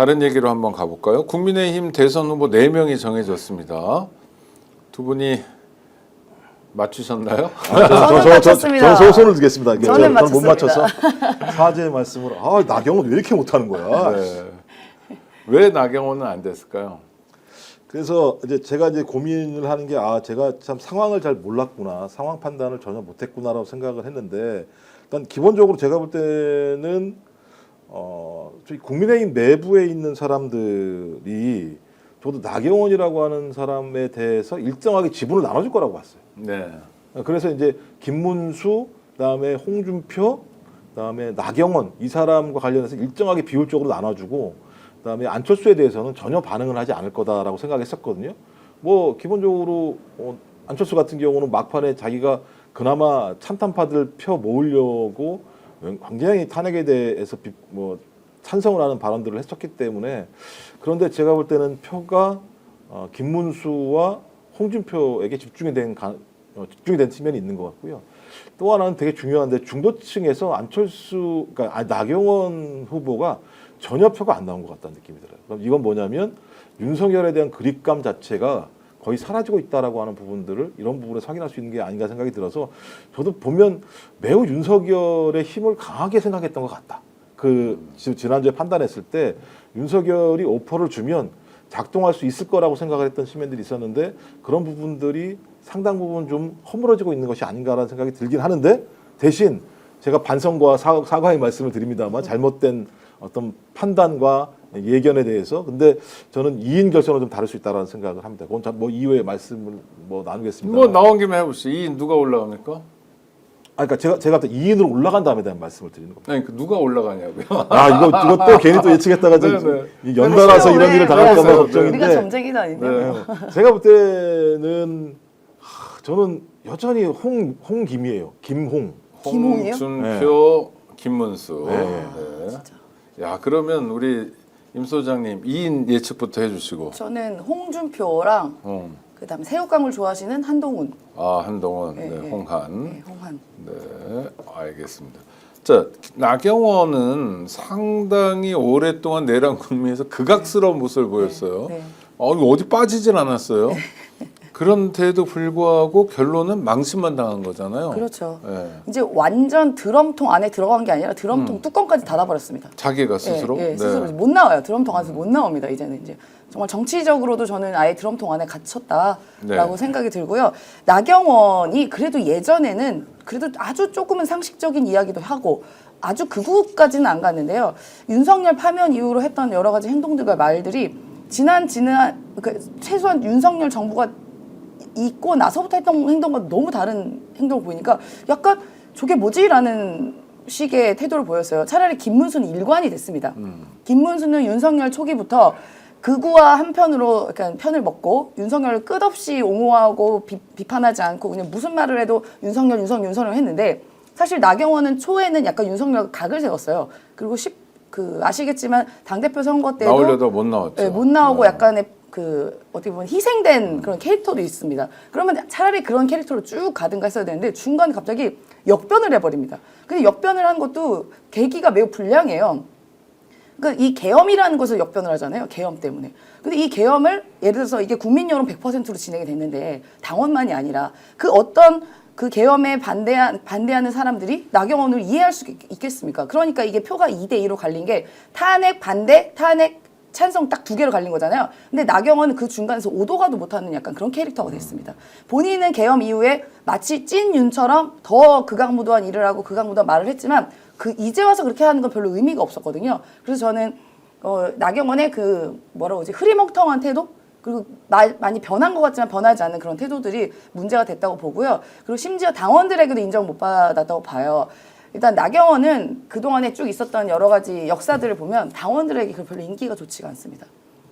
다른 얘기로 한번 가볼까요? 국민의힘 대선 후보 4명이 정해졌습니다. 두 분이 맞추셨나요? 저는 맞췄습니다. 저는 손을 들겠습니다. 저는 못 맞춰서 맞췄습니다. 사죄의 말씀으로 나경원 왜 이렇게 못하는 거야? 네. 왜 나경원은 안 됐을까요? 그래서 제가 고민을 하는 게 제가 참 상황을 잘 몰랐구나, 상황 판단을 전혀 못했구나라고 생각을 했는데, 일단 기본적으로 제가 볼 때는 저희 국민의힘 내부에 있는 사람들이 저도 나경원이라고 하는 사람에 대해서 일정하게 지분을 나눠줄 거라고 봤어요. 네. 그래서 이제 김문수, 그다음에 홍준표, 그다음에 나경원 이 사람과 관련해서 일정하게 비율적으로 나눠주고, 그다음에 안철수에 대해서는 전혀 반응을 하지 않을 거다라고 생각했었거든요. 뭐 기본적으로 안철수 같은 경우는 막판에 자기가 그나마 참탄파들 표 모으려고 굉장히 탄핵에 대해서 찬성을 하는 발언들을 했었기 때문에, 그런데 제가 볼 때는 표가 김문수와 홍준표에게 집중이 된 측면이 있는 것 같고요. 또 하나는 되게 중요한데, 중도층에서 그러니까 나경원 후보가 전혀 표가 안 나온 것 같다는 느낌이 들어요. 그럼 이건 뭐냐면 윤석열에 대한 그립감 자체가 거의 사라지고 있다라고 하는 부분들을 이런 부분에서 확인할 수 있는 게 아닌가 생각이 들어서, 저도 보면 매우 윤석열의 힘을 강하게 생각했던 것 같다. 지난주에 판단했을 때 윤석열이 오퍼를 주면 작동할 수 있을 거라고 생각을 했던 시민들이 있었는데, 그런 부분들이 상당 부분 좀 허물어지고 있는 것이 아닌가라는 생각이 들긴 하는데, 대신 제가 반성과 사과의 말씀을 드립니다만, 잘못된 어떤 판단과 예견에 대해서, 근데 저는 2인 결선은 좀 다를 수 있다라는 생각을 합니다. 그건 뭐 이후에 말씀을 나누겠습니다. 뭐 나온 김에 해보시죠. 2인 누가 올라갑니까? 그러니까 제가 또 2인으로 올라간 다음에 대한 말씀을 드리는 겁니다. 아니, 누가 올라가냐고요. 이거 또 괜히 또 예측했다가 연달아서 이런 일을 당할까 봐 걱정인데. 우리가 점쟁이도 아닌데. 네. 제가 볼 때는 저는 여전히 홍김이에요. 김홍. 김홍이요? 홍준표, 김문수. 네. 네. 야, 그러면 우리 임 소장님 2인 예측부터 해주시고. 저는 홍준표랑 그다음에 새우깡을 좋아하시는 한동훈. 한동훈, 네, 네. 홍한. 네, 홍한. 네, 알겠습니다. 자, 나경원은 상당히 오랫동안 내란 국면에서 극악스러운 모습을 보였어요. 네. 이거 어디 빠지진 않았어요. 그런데도 불구하고 결론은 망신만 당한 거잖아요. 그렇죠. 네. 이제 완전 드럼통 안에 들어간 게 아니라 드럼통 뚜껑까지 닫아버렸습니다. 자기가 스스로? 예, 스스로 못 나와요. 드럼통 안에서 못 나옵니다. 이제는 이제 정말 정치적으로도 저는 아예 드럼통 안에 갇혔다라고 생각이 들고요. 나경원이 그래도 예전에는 그래도 아주 조금은 상식적인 이야기도 하고 아주 극우까지는 안 갔는데요. 윤석열 파면 이후로 했던 여러 가지 행동들과 말들이 최소한 윤석열 정부가 있고 나서부터 했던 행동과 너무 다른 행동을 보이니까 약간 저게 뭐지라는 식의 태도를 보였어요. 차라리 김문수는 일관이 됐습니다. 김문수는 윤석열 초기부터 극우와 한편으로 그러니까 편을 먹고 윤석열을 끝없이 옹호하고 비판하지 않고 그냥 무슨 말을 해도 윤석열 했는데, 사실 나경원은 초에는 약간 윤석열 각을 세웠어요. 그리고 아시겠지만 당대표 선거 때도 나오려다 못 나왔죠. 네, 못 나오고 약간의 어떻게 보면 희생된 그런 캐릭터도 있습니다. 그러면 차라리 그런 캐릭터로 쭉 가든가 했어야 되는데 중간에 갑자기 역변을 해버립니다. 근데 역변을 한 것도 계기가 매우 불량해요. 그러니까 이 계엄이라는 것을 역변을 하잖아요. 계엄 때문에. 근데 이 계엄을 예를 들어서 이게 국민 여론 100%로 진행이 됐는데 당원만이 아니라 그 계엄에 반대하는 사람들이 나경원을 이해할 수 있겠습니까? 그러니까 이게 표가 2대2로 갈린 게 탄핵 반대, 탄핵 찬성 딱 2개로 갈린 거잖아요. 근데 나경원은 그 중간에서 오도 가도 못하는 약간 그런 캐릭터가 됐습니다. 본인은 계엄 이후에 마치 찐 윤처럼 더 극악무도한 일을 하고 극악무도한 말을 했지만 이제 와서 그렇게 하는 건 별로 의미가 없었거든요. 그래서 저는 나경원의 흐리멍텅한 태도, 그리고 많이 변한 것 같지만 변하지 않는 그런 태도들이 문제가 됐다고 보고요. 그리고 심지어 당원들에게도 인정 못 받았다고 봐요. 일단 나경원은 그동안에 쭉 있었던 여러 가지 역사들을 보면 당원들에게 별로 인기가 좋지가 않습니다.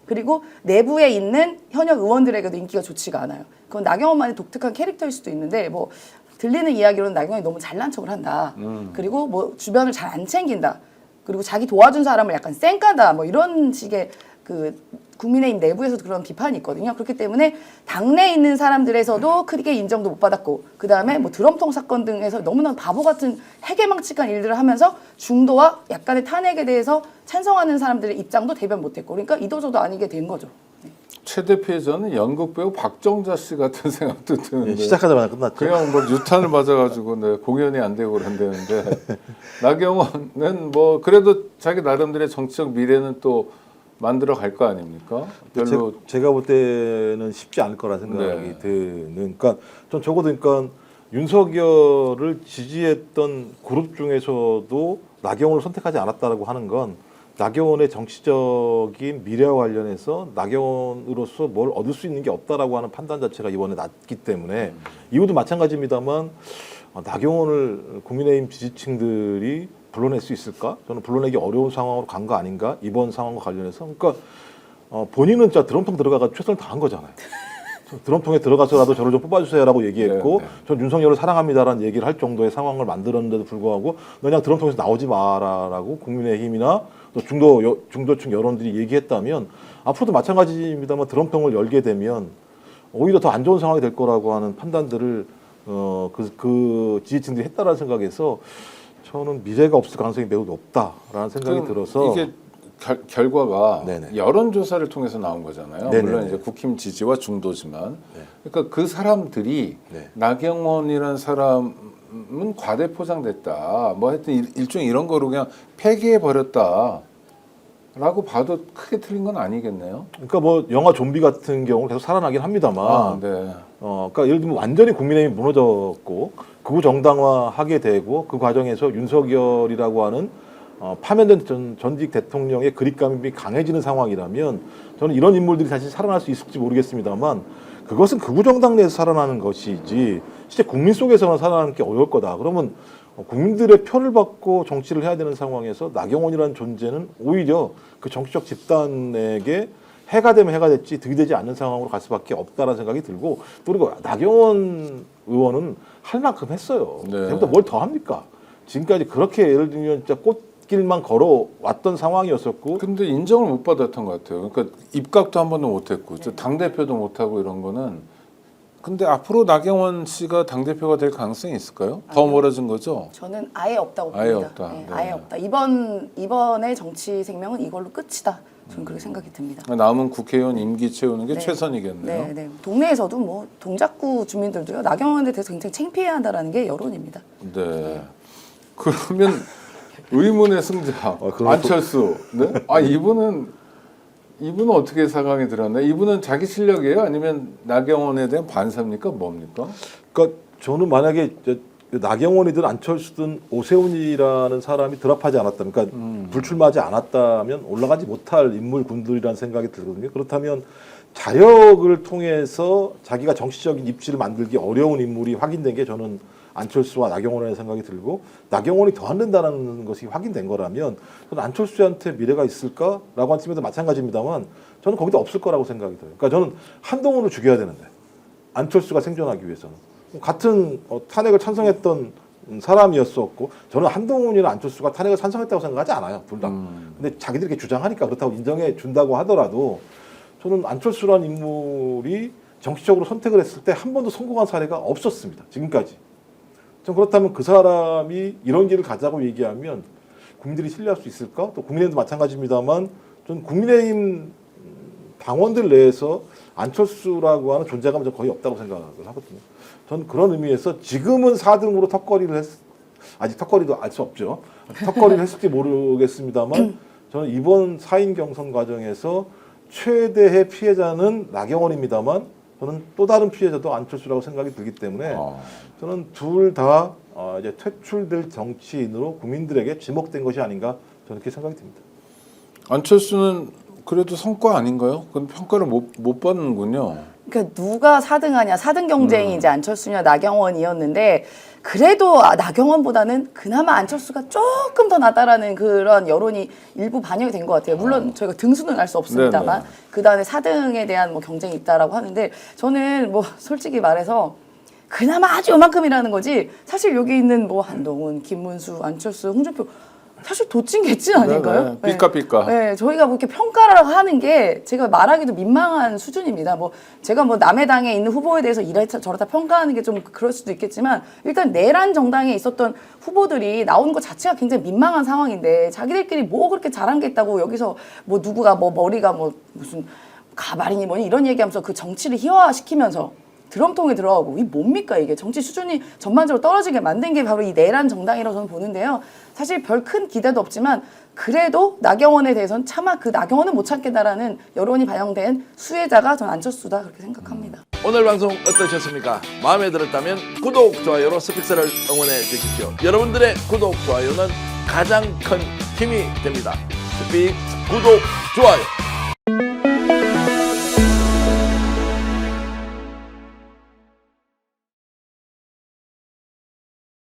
그리고 내부에 있는 현역 의원들에게도 인기가 좋지가 않아요. 그건 나경원만의 독특한 캐릭터일 수도 있는데 들리는 이야기로는 나경원이 너무 잘난 척을 한다. 그리고 주변을 잘 안 챙긴다. 그리고 자기 도와준 사람을 약간 쌩까다. 이런 식의 그 국민의힘 내부에서도 그런 비판이 있거든요. 그렇기 때문에 당내에 있는 사람들에서도 크게 인정도 못 받았고 그다음에 뭐 드럼통 사건 등에서 너무나 바보 같은 해괴망측한 일들을 하면서 중도와 약간의 탄핵에 대해서 찬성하는 사람들의 입장도 대변 못했고 그러니까 이도저도 아니게 된 거죠. 최대 피해자는 연극 배우 박정자 씨 같은 생각도 드는데 예, 시작하자마자 끝났죠. 그냥 뭐 유탄을 맞아가지고 네, 공연이 안 되고 그런다는데 나경원은 뭐 그래도 자기 나름대로의 정치적 미래는 또 만들어 갈 거 아닙니까? 별로 제가 볼 때는 쉽지 않을 거라 생각이 네. 드는. 그러니까 전 적어도 그러니까 윤석열을 지지했던 그룹 중에서도 나경원을 선택하지 않았다라고 하는 건 나경원의 정치적인 미래와 관련해서 나경원으로서 뭘 얻을 수 있는 게 없다라고 하는 판단 자체가 이번에 났기 때문에 이후도 마찬가지입니다만 나경원을 국민의힘 지지층들이 불러낼 수 있을까? 저는 불러내기 어려운 상황으로 간 거 아닌가? 이번 상황과 관련해서. 그러니까 본인은 진짜 드럼통 들어가서 최선을 다한 거잖아요. 드럼통에 들어가서라도 저를 좀 뽑아주세요라고 얘기했고 네, 네. 전 윤석열을 사랑합니다라는 얘기를 할 정도의 상황을 만들었는데도 불구하고 너 그냥 드럼통에서 나오지 마라라고 국민의힘이나 또 중도층 여론들이 얘기했다면 앞으로도 마찬가지입니다만 드럼통을 열게 되면 오히려 더 안 좋은 상황이 될 거라고 하는 판단들을 그 지지층들이 했다라는 생각에서 저는 미래가 없을 가능성이 매우 높다라는 생각이 들어서 이게 결과가 네네. 여론조사를 통해서 나온 거잖아요. 네네네. 물론 이제 국힘 지지와 중도지만 네. 그러니까 그 사람들이 네. 나경원이라는 사람은 과대 포장됐다. 뭐 하여튼 일종의 이런 거로 그냥 폐기해 버렸다. 라고 봐도 크게 틀린 건 아니겠네요. 그러니까 뭐 영화 좀비 같은 경우 계속 살아나긴 합니다만 네. 그러니까 예를 들면 완전히 국민의힘이 무너졌고 극우 정당화하게 되고 그 과정에서 윤석열이라고 하는 파면된 전직 대통령의 그립감이 강해지는 상황이라면 저는 이런 인물들이 다시 살아날 수 있을지 모르겠습니다만 그것은 극우 정당 내에서 살아나는 것이지 실제 국민 속에서는 살아나는 게 어려울 거다. 그러면 국민들의 표를 받고 정치를 해야 되는 상황에서 나경원이라는 존재는 오히려 그 정치적 집단에게 해가 되면 해가 됐지 득이 되지 않는 상황으로 갈 수밖에 없다라는 생각이 들고 또 그리고 나경원 의원은 할 만큼 했어요. 네. 그보다 뭘 더 합니까? 지금까지 그렇게 예를 들면 진짜 꽃길만 걸어왔던 상황이었었고 근데 인정을 못 받았던 것 같아요. 그러니까 입각도 한 번도 못했고 당대표도 못하고 이런 거는 근데 앞으로 나경원 씨가 당대표가 될 가능성이 있을까요? 더 멀어진 거죠? 저는 아예 없다고 봅니다. 아예 없다. 네, 네. 아예 없다. 이번의 정치 생명은 이걸로 끝이다. 저는 그렇게 생각이 듭니다. 남은 국회의원 임기 채우는 게 네. 최선이겠네요. 네, 네. 동네에서도 뭐 동작구 주민들도요 나경원에 대해서 굉장히 창피해한다라는 게 여론입니다. 네. 그러면 의문의 승자 그럼 안철수. 네? 이분은 어떻게 4강에 들었나? 이분은 자기 실력이에요? 아니면 나경원에 대한 반사입니까? 뭡니까? 그러니까 저는 만약에 나경원이든 안철수든 오세훈이라는 사람이 드랍하지 않았다면, 그러니까 불출마하지 않았다면 올라가지 못할 인물군들이라는 생각이 들거든요. 그렇다면 자력을 통해서 자기가 정치적인 입지를 만들기 어려운 인물이 확인된 게 저는 안철수와 나경원이라는 생각이 들고 나경원이 더 안 된다는 것이 확인된 거라면 저는 안철수한테 미래가 있을까라고 한 측면도 마찬가지입니다만 저는 거기도 없을 거라고 생각이 들어요. 그러니까 저는 한동훈을 죽여야 되는데 안철수가 생존하기 위해서는 같은 탄핵을 찬성했던 사람이었었고 저는 한동훈이나 안철수가 탄핵을 찬성했다고 생각하지 않아요. 둘 다. 근데 자기들이 이렇게 주장하니까 그렇다고 인정해 준다고 하더라도 저는 안철수라는 인물이 정치적으로 선택을 했을 때 한 번도 성공한 사례가 없었습니다. 지금까지. 전 그렇다면 그 사람이 이런 길을 가자고 얘기하면 국민들이 신뢰할 수 있을까? 또 국민의힘도 마찬가지입니다만 전 국민의힘 당원들 내에서 안철수라고 하는 존재감은 전 거의 없다고 생각을 하거든요. 전 그런 의미에서 지금은 4등으로 턱걸이를 아직 턱걸이도 알 수 없죠. 턱걸이를 했을지 모르겠습니다만 저는 이번 4인 경선 과정에서 최대의 피해자는 나경원입니다만 저는 또 다른 피해자도 안철수라고 생각이 들기 때문에 저는 둘 다 이제 퇴출될 정치인으로 국민들에게 지목된 것이 아닌가 저는 그렇게 생각이 듭니다. 안철수는 그래도 성과 아닌가요? 그건 평가를 못 받는군요. 그러니까 누가 4등하냐 4등 경쟁이 이제 안철수냐 나경원이었는데 그래도 나경원보다는 그나마 안철수가 조금 더 낫다라는 그런 여론이 일부 반영이 된 것 같아요. 물론 저희가 등수는 알 수 없습니다만 네네. 그 다음에 4등에 대한 뭐 경쟁이 있다라고 하는데 저는 뭐 솔직히 말해서 그나마 아주 요만큼이라는 거지 사실 여기 있는 뭐 한동훈, 김문수, 안철수, 홍준표 사실 도찐 개찐 아닌가요? 네. 삐까삐까. 네, 저희가 뭐 이렇게 평가를 하는 게 제가 말하기도 민망한 수준입니다. 뭐 제가 뭐 남의 당에 있는 후보에 대해서 이렇다 저렇다 평가하는 게 좀 그럴 수도 있겠지만 일단 내란 정당에 있었던 후보들이 나오는 것 자체가 굉장히 민망한 상황인데 자기들끼리 뭐 그렇게 잘한 게 있다고 여기서 뭐 누구가 뭐 머리가 뭐 무슨 가발이니 뭐니 이런 얘기하면서 그 정치를 희화화시키면서 드럼통에 들어가고 이 뭡니까 이게 정치 수준이 전반적으로 떨어지게 만든 게 바로 이 내란 정당이라고 저는 보는데요. 사실 별 큰 기대도 없지만 그래도 나경원에 대해서는 차마 그 나경원은 못 참겠다라는 여론이 반영된 수혜자가 전 안철수다 그렇게 생각합니다. 오늘 방송 어떠셨습니까? 마음에 들었다면 구독, 좋아요로 스픽스를 응원해 주십시오. 여러분들의 구독, 좋아요는 가장 큰 힘이 됩니다. 스픽스 구독, 좋아요.